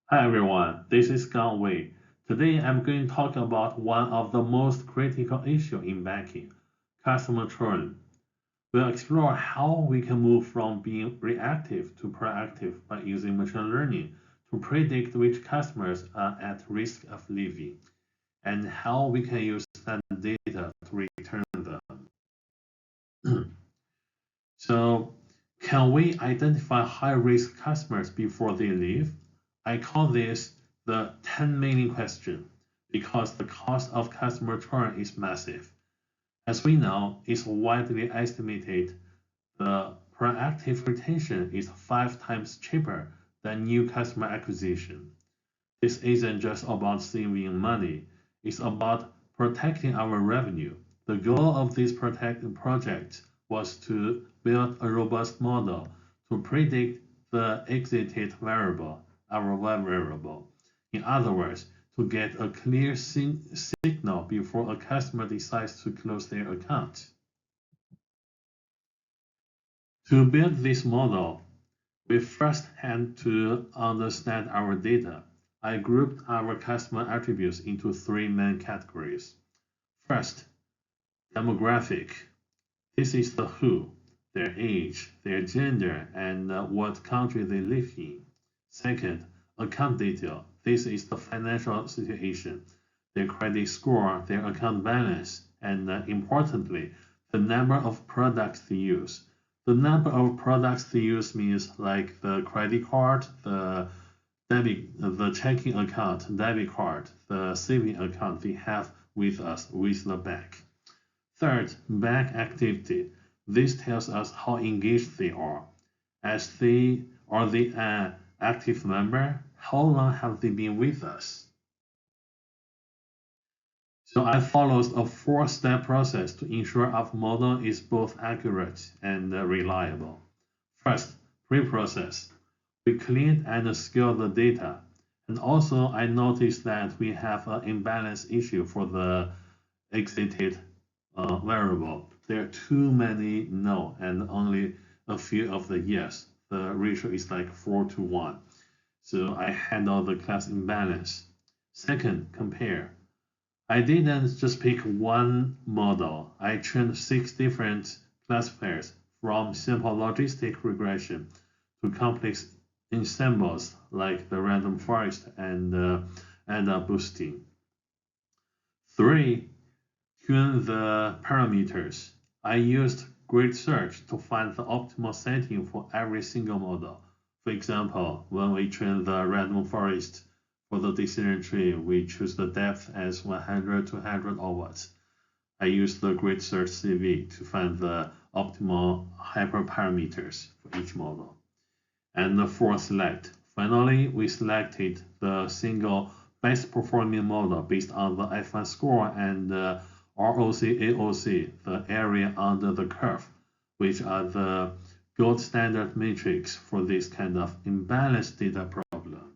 Hi everyone, this is Gang Wei. Today I'm going to talk about one of the most critical issues in banking, customer churn. We'll explore how we can move from being reactive to proactive by using machine learning to predict which customers are at risk of leaving, and how we can use that data to return them. So, can we identify high-risk customers before they leave? I call this the 10 million question because the cost of customer churn is massive. As we know, it's widely estimated the proactive retention is 5 times cheaper than new customer acquisition. This isn't just about saving money, it's about protecting our revenue. The goal of this project was to build a robust model to predict the exited variable, our web variable. In other words, to get a clear signal before a customer decides to close their account. To build this model, we first had to understand our data. I grouped our customer attributes into 3 main categories. First, demographic. This is the who, their age, their gender, and what country they live in. Second, account detail. This is the financial situation, their credit score, their account balance, and importantly, the number of products they use. The number of products they use means like the credit card, the checking account, debit card, the saving account they have with us, with the bank. Third, bank activity. This tells us how engaged they are. Are they an active member? How long have they been with us? So I followed a 4-step process to ensure our model is both accurate and reliable. First, pre-process. We cleaned and scaled the data. And also I noticed that we have an imbalance issue for the exited variable. There are too many no and only a few of the yes. The ratio is like 4 to 1. So I handle the class imbalance. Second, compare. I didn't just pick one model. I trained 6 different classifiers from simple logistic regression to complex ensembles like the random forest and boosting. 3. Tune the parameters. I used gridSearch to find the optimal setting for every single model. For example, when we train the random forest for the decision tree, we choose the depth as 100 to 100 OWASP. I use the gridSearch CV to find the optimal hyperparameters for each model. And the 4th, select. Finally, we selected the single best performing model based on the F1 score and ROC, AOC, the area under the curve, which are the gold standard metrics for this kind of imbalanced data problem.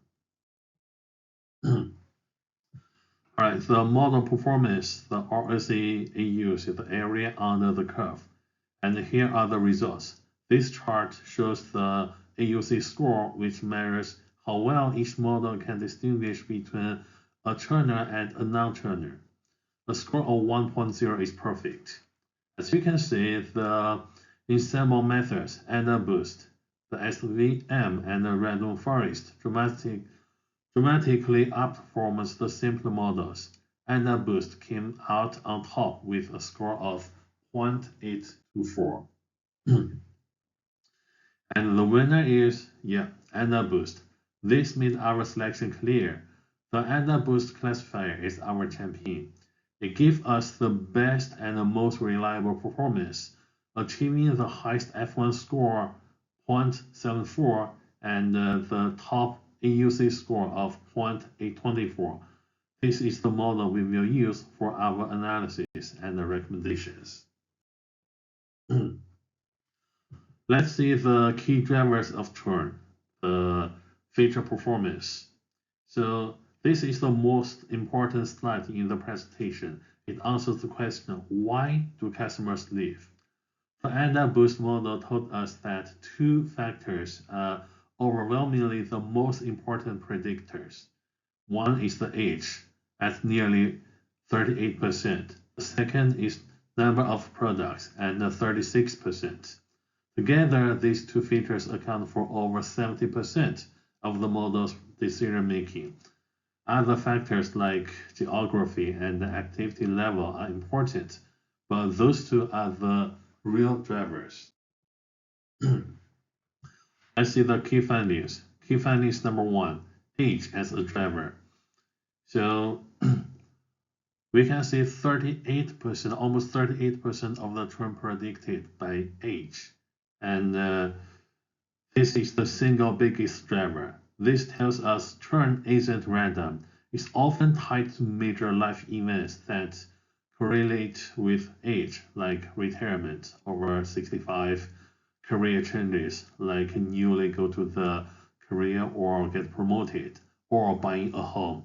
Alright, the model performance, the ROC, AUC, the area under the curve. And here are the results. This chart shows the AUC score, which measures how well each model can distinguish between a churner and a non-churner. A score of 1.0 is perfect. As you can see, the ensemble methods and a boost, the SVM and the random forest dramatically outperforms the simpler models, and a boost came out on top with a score of 0.824. And the winner is, ANA Boost. This made our selection clear. The ANA Boost classifier is our champion. It gives us the best and the most reliable performance, achieving the highest F1 score 0.74 and the top AUC score of 0.824. This is the model we will use for our analysis and recommendations. Let's see the key drivers of churn, the feature performance. So this is the most important slide in the presentation. It answers the question, why do customers leave? The ANA Boost model told us that 2 factors overwhelmingly the most important predictors. One is the age at nearly 38%. The second is number of products at 36%. Together, these two features account for over 70% of the model's decision making. Other factors like geography and activity level are important, but those two are the real drivers. Let's see the key findings. Key findings number one, age as a driver. So we can see 38%, almost 38% of the churn predicted by age. And this is the single biggest driver. This tells us churn isn't random. It's often tied to major life events that correlate with age, like retirement over 65, career changes, like newly go to the career or get promoted, or buying a home,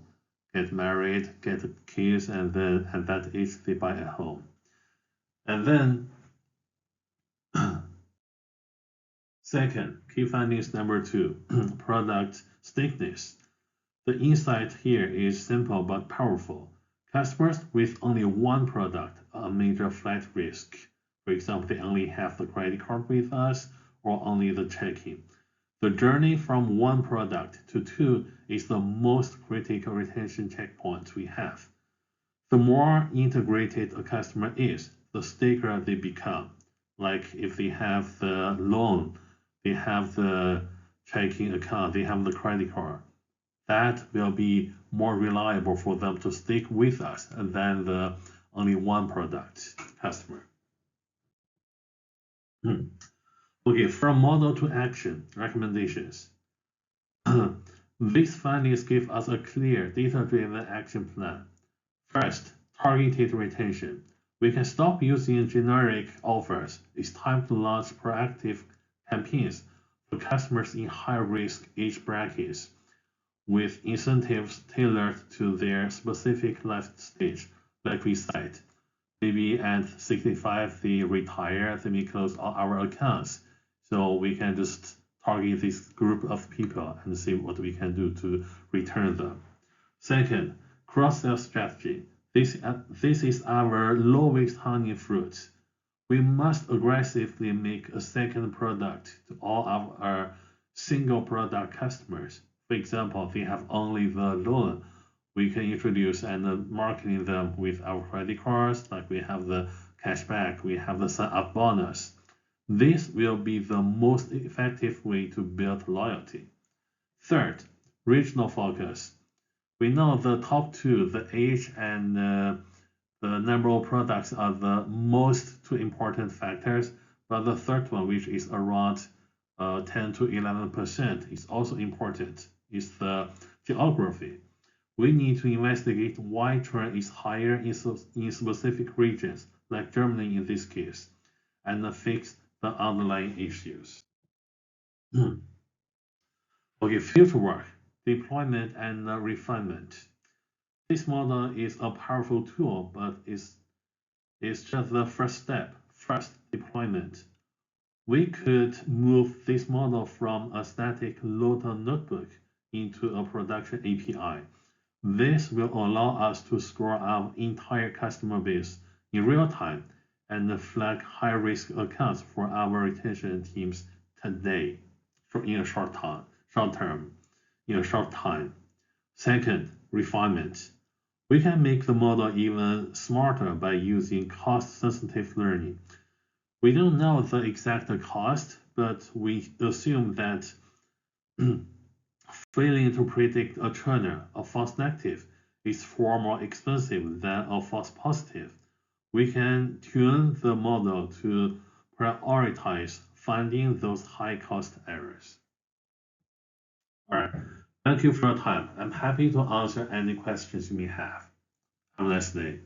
get married, get kids, and then at that age they buy a home. And then second, key findings number two, product stickiness. The insight here is simple but powerful. Customers with only one product are a major flight risk. For example, they only have the credit card with us or only the checking. The journey from one product to two is the most critical retention checkpoint we have. The more integrated a customer is, the stickier they become. Like if they have the loan, they have the checking account, they have the credit card, that will be more reliable for them to stick with us than the only one product customer. Okay, from model to action recommendations. These findings give us a clear data-driven action plan. First, targeted retention. We can stop using generic offers. It's time to launch proactive campaigns for customers in high-risk age brackets with incentives tailored to their specific life stage, like we said. Maybe at 65 they retire, they may close all our accounts. So we can just target this group of people and see what we can do to return them. Second, cross-sell strategy. This is our lowest hanging fruit. We must aggressively make a second product to all of our single product customers. For example, if they have only the loan, we can introduce and marketing them with our credit cards, like we have the cashback, we have the sign-up bonus. This will be the most effective way to build loyalty. Third, regional focus. We know the top two, the age and the number of products, are the most two important factors, but the third one, which is around 10 to 11%, is also important. It's the geography. We need to investigate why churn is higher in specific regions, like Germany in this case, and fix the underlying issues. Okay, future work, deployment and refinement. This model is a powerful tool, but it's just the first step. First, deployment. We could move this model from a static local notebook into a production API. This will allow us to score our entire customer base in real time and flag high-risk accounts for our retention teams today in a short time. Second, refinement. We can make the model even smarter by using cost-sensitive learning. We don't know the exact cost, but we assume that failing to predict a churner, a false negative, is far more expensive than a false positive. We can tune the model to prioritize finding those high-cost errors. All right, thank you for your time. I'm happy to answer any questions you may have. Have a nice day.